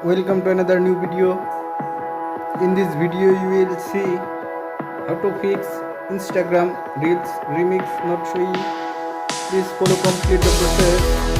Welcome to another new video. In this video you will see how to fix Instagram Reels remix not showing. Please follow complete the process.